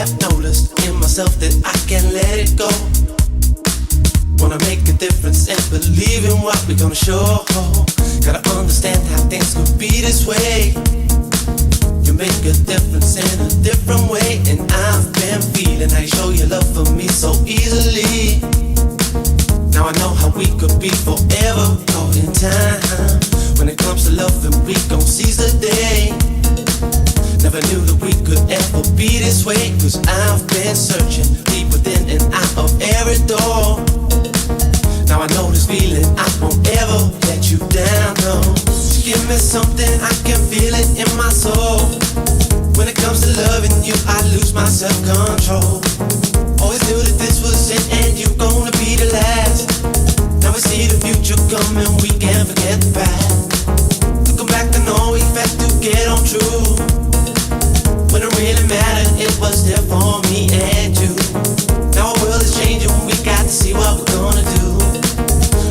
have noticed in myself that I can't let it go. Wanna make a difference and believe in what we're gonna show. Gotta understand how things could be this way. You make a difference in a different way, and I've been feeling how you show your love for me so easily. Now I know how we could be forever caught in time. When it comes to loving, we gon' seize the day. Never knew that we could ever be this way, 'cause I've been searching deep within and out of every door. Now I know this feeling, I won't ever let you down, no. Give me something, I can feel it in my soul. When it comes to loving you, I lose my self-control. Always knew that this was it and you gonna be the last. Now we see the future coming, we can't forget the past. Looking back, I know we had to get on true. When it really mattered, it was there for me and you. Now our world is changing, we got to see what we're gonna do.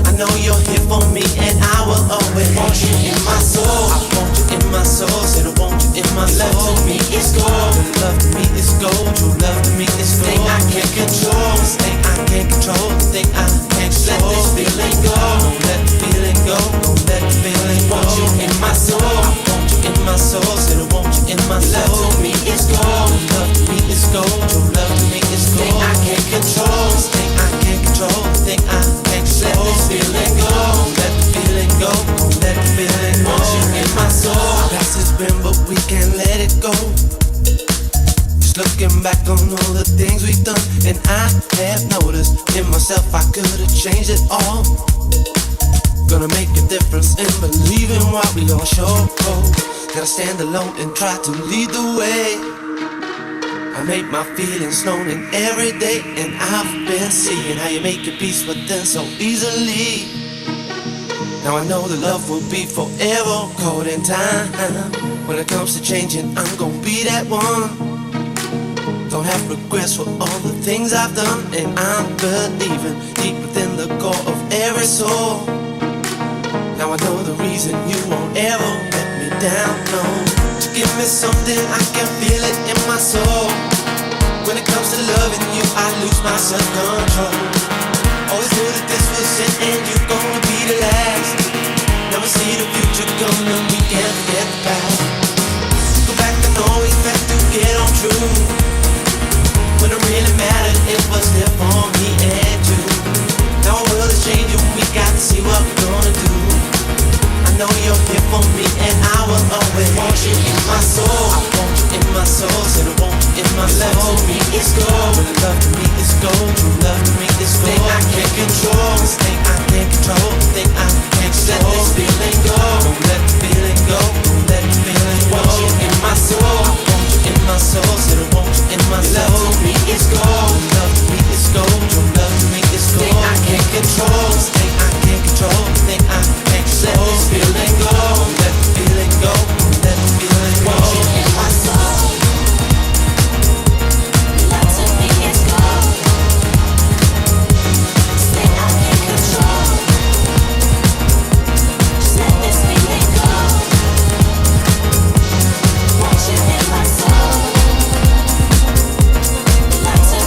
I know you're here for me and I will always want you in my soul. I want you in my soul, said I want you in my soul. Love to me is gold, your love to me is gold. Your love to me is gold. Thing I can't control, this thing I can't control, this thing I can't control. Let this feeling go, don't let the feeling go, don't let the feeling go. Want you in my soul, I want you in my soul, said I want you in my soul. Love to me is gold, your love to me is gold. Your love to me is gold. Thing I can't control, this thing I can't control, this thing I can't control. Let this feeling go, don't let the feeling go, don't let the feeling go. Want you in my soul. Past has been, but we can't let it go. Just looking back on all the things we've done, and I have noticed in myself I could've changed it all. Gonna make a difference and believe in what we gonna show. Gotta stand alone and try to lead the way. I make my feelings known in every day, and I've been seeing how you make your peace with them so easily. Now I know the love will be forever caught in time. When it comes to changing, I'm gonna be that one. Don't have regrets for all the things I've done, and I'm believing deep within the core of every soul. Now I know the reason you won't ever let me down, no. Give me something, I can feel it in my soul. When it comes to loving you, I lose my self-control. Always knew that this was it and you're gonna be the last. Now we see the future coming, we can't forget the past. Go back and always have to get on true. When it really mattered, it was there for me and you. Now our world is changing, we got to see what we're gonna do. I know you're here for me and I will always want you in my soul. I want you in my soul, said I want you in my soul. Love to me is gold, your love to me is gold. Your love to me is gold. Thing I can't control, this thing I can't control, this thing I can't control. Let this feeling go, don't let the feeling go, don't let the feeling go. Want you in my soul, I want you in my soul, said I want you in my soul. Love to me is gold, your love to me is gold. Your love to me is gold. Thing I can't control, this thing I can't control, this thing I can't control. Let this feeling go, don't let the feeling go, don't let the feeling go. Want you in my soul. Love to me is gold. This thing I can't control. Just let this feeling go. Want you in my soul. Love to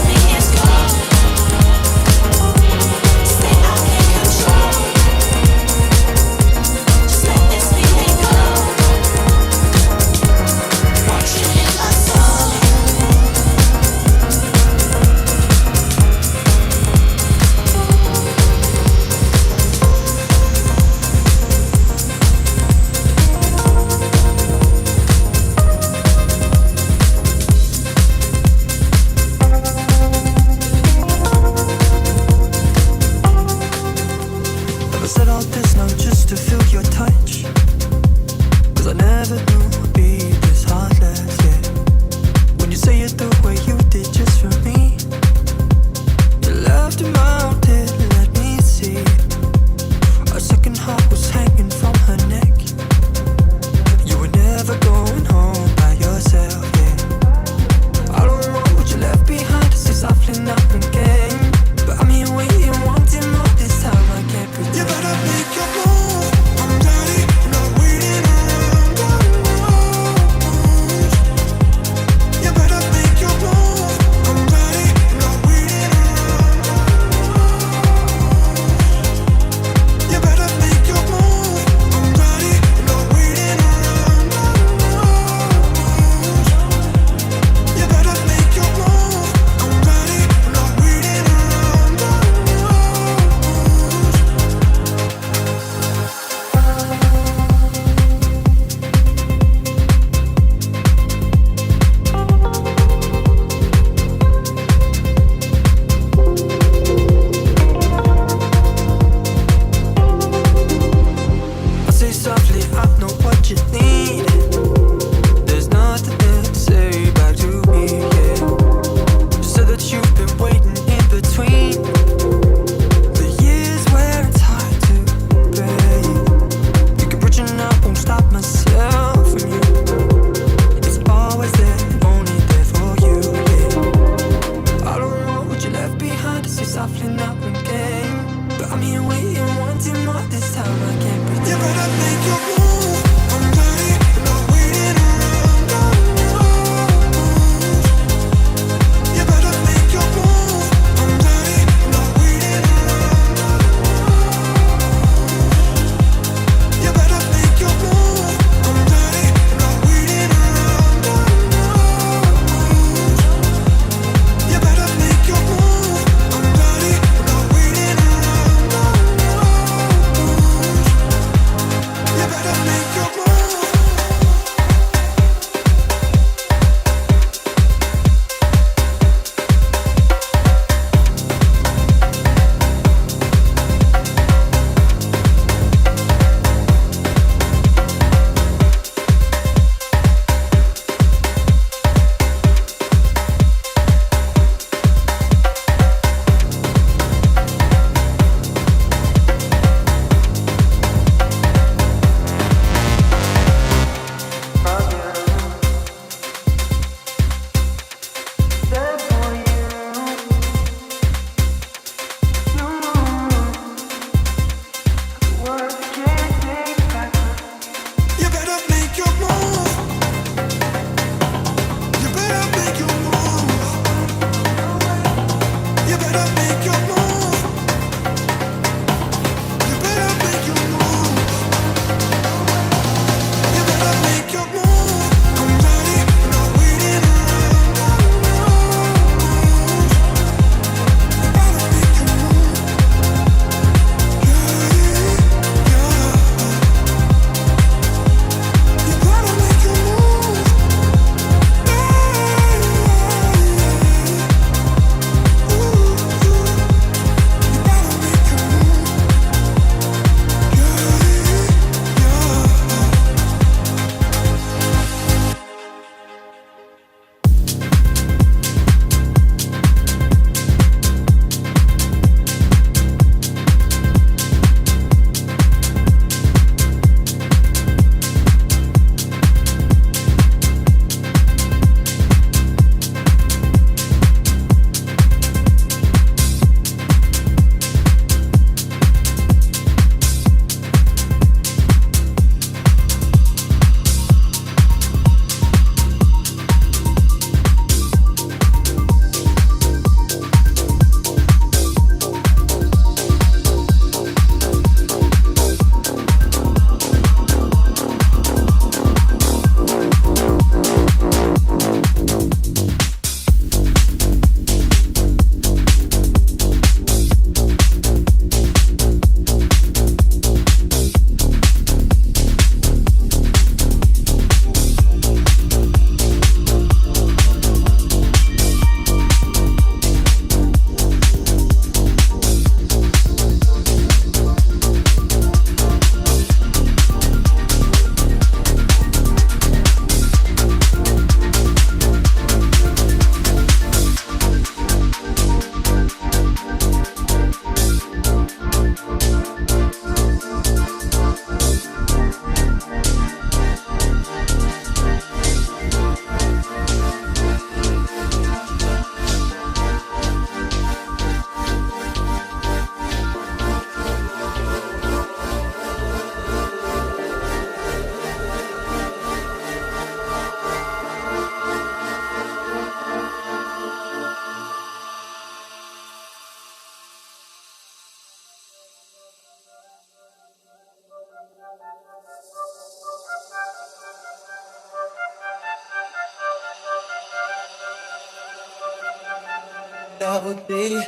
double D,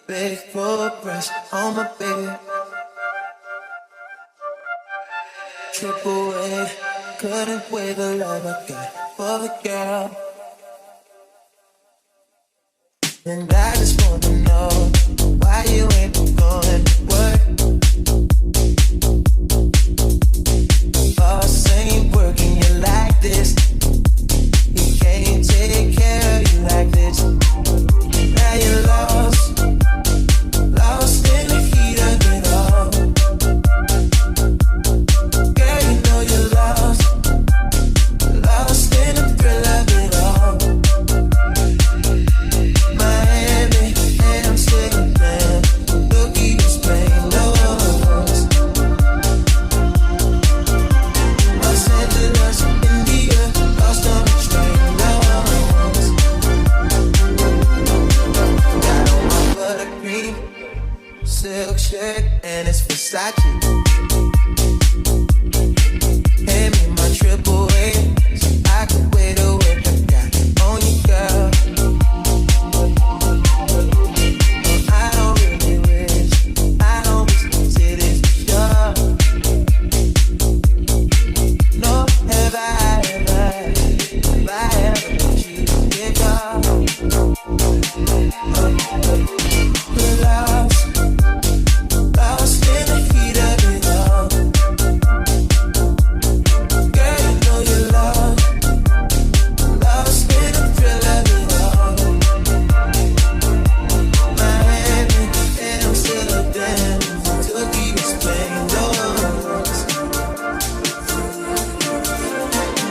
big full press on my bed. Triple A, couldn't weigh the love I got for the girl. And I just wanna know why you ain't going to work. Boss ain't working you like this. He can't take care of you like this. Now you're lost, lost in the heat of it all. Girl, you know you're lost, lost in the thrill of it all. Miami, Amsterdam, Tokyo, Spain, Los Angeles, India, lost on the train, Los. Got on my buttercream silk shirt and it's Versace. Hand me my triple A so I can wear the work I got on you, girl. I don't really wish, I don't wish to this sure. No, have I ever let you get off? We're lost, lost in the heat of it all. Girl, you know you're lost, lost in the thrill of it all. Miami, Amsterdam, Tokyo, Spain,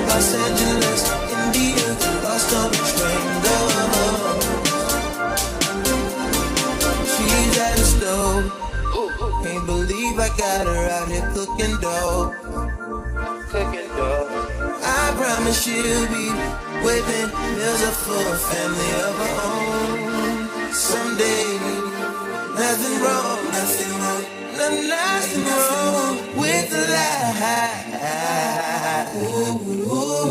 Los Angeles, India, lost on the train, she's at the stove. Can't believe I got her out here cooking dough. I promise she'll be whipping meals up for a family of her own. Someday, nothing wrong, nothing wrong, nothing wrong with the life.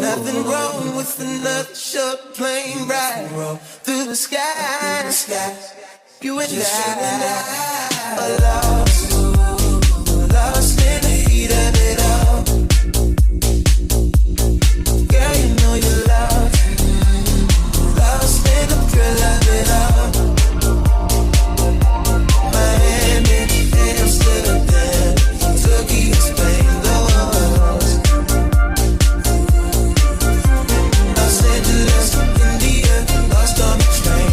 Nothing wrong with another short plane ride through the sky. You and I are lost, lost in the heat of it all. Girl, you know you're lost, lost in the thrill of it all. Miami, Amsterdam, Tokyo, Spain, Los Angeles, India, lost on the train,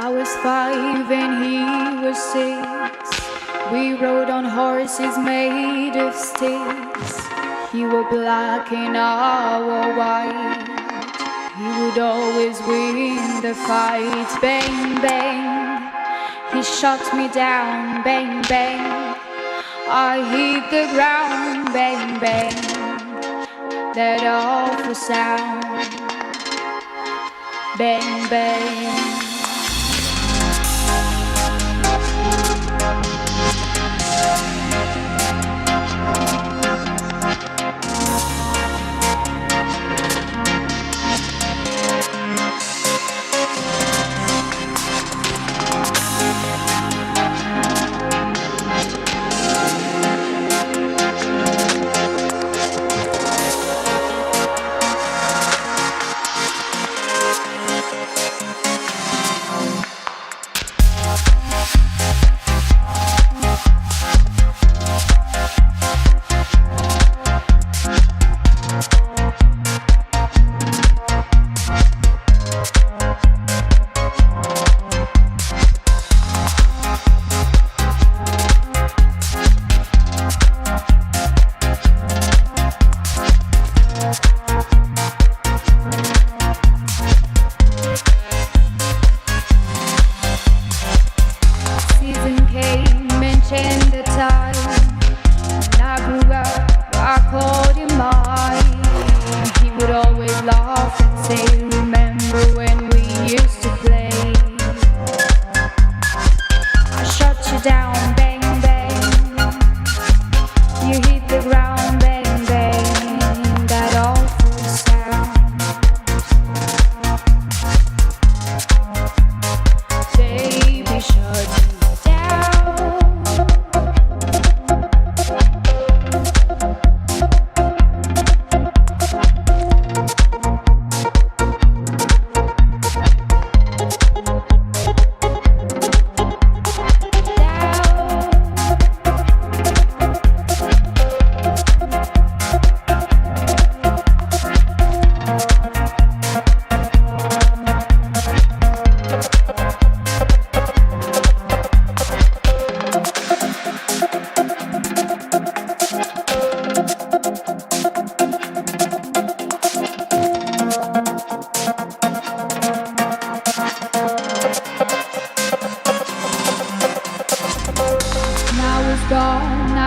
I was 5 and he was 6. We rode on horses made of sticks. He wore black and I wore white. He would always win the fight. Bang, bang, he shot me down. Bang, bang, I hit the ground. Bang, bang, that awful sound. Bang, bang.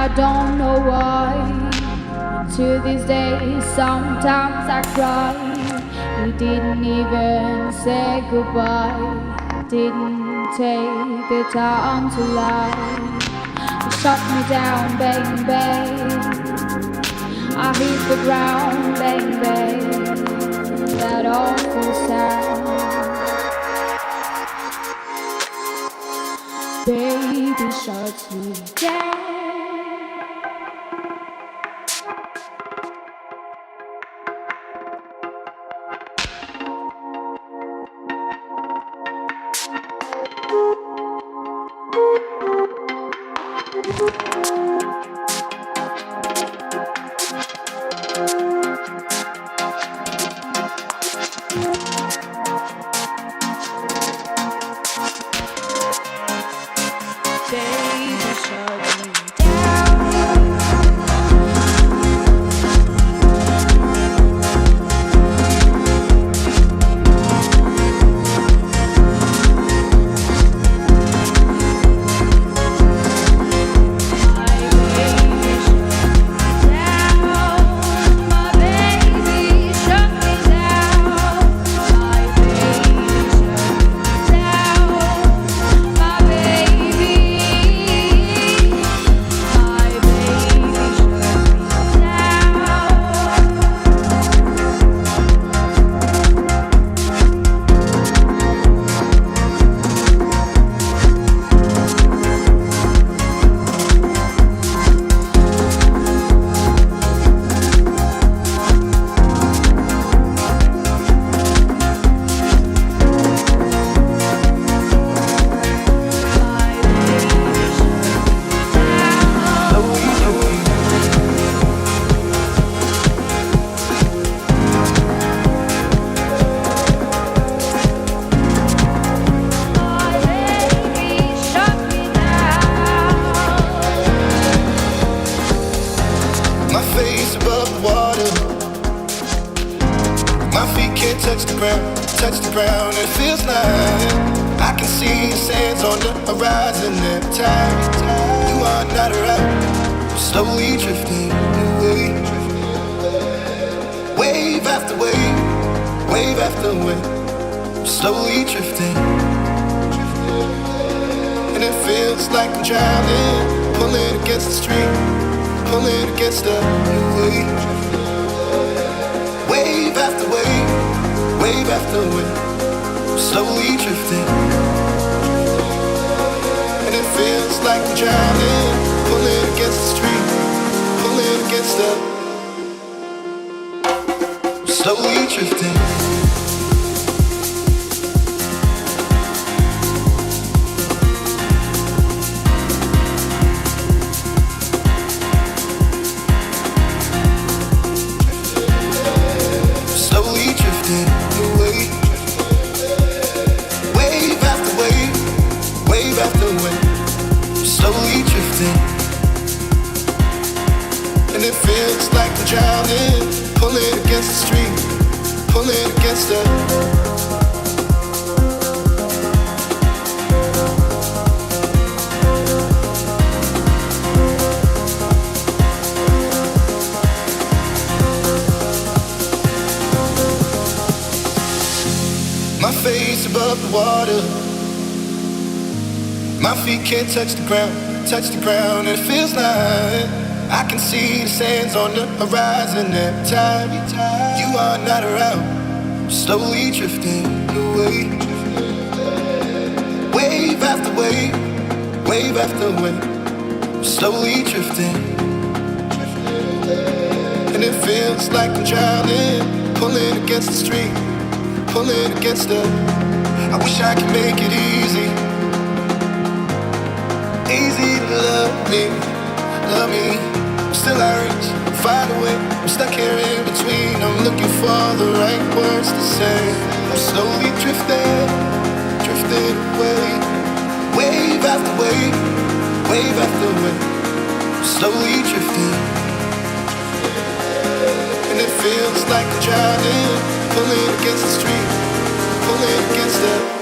I don't know why. To this day, sometimes I cry. He didn't even say goodbye. Didn't take the time to lie. He shot me down, bang, bang. I hit the ground, bang, bang. That awful sound. Baby shot me down. touch the ground, it feels like I can see the sands on the horizon every time you are not around. Slowly drifting away, wave after wave, wave after wave, slowly drifting. And it feels like I'm drowning, pulling against the stream, pulling against the wave. Wave after wave, wave after wave, slowly drifting. And it feels like I'm drowning, pulling against the stream, pulling against the, slowly drifting. And it feels like I'm drowning, pulling against the stream, pulling against the. My face above the water, my feet can't touch the ground, and it feels like I can see the sands on the horizon every time you are not around. Slowly drifting away, wave after wave, wave after wave, slowly drifting. And it feels like I'm drowning, pulling against the stream, pulling against the. I wish I could make it easy, easy to love me, love me. Still I reach, find a way. I'm stuck here in between. I'm looking for the right words to say. I'm slowly drifting, drifting away. Wave after wave, wave after wave, slowly drifting. And it feels like I'm drowning, pulling against the stream, pulling against the.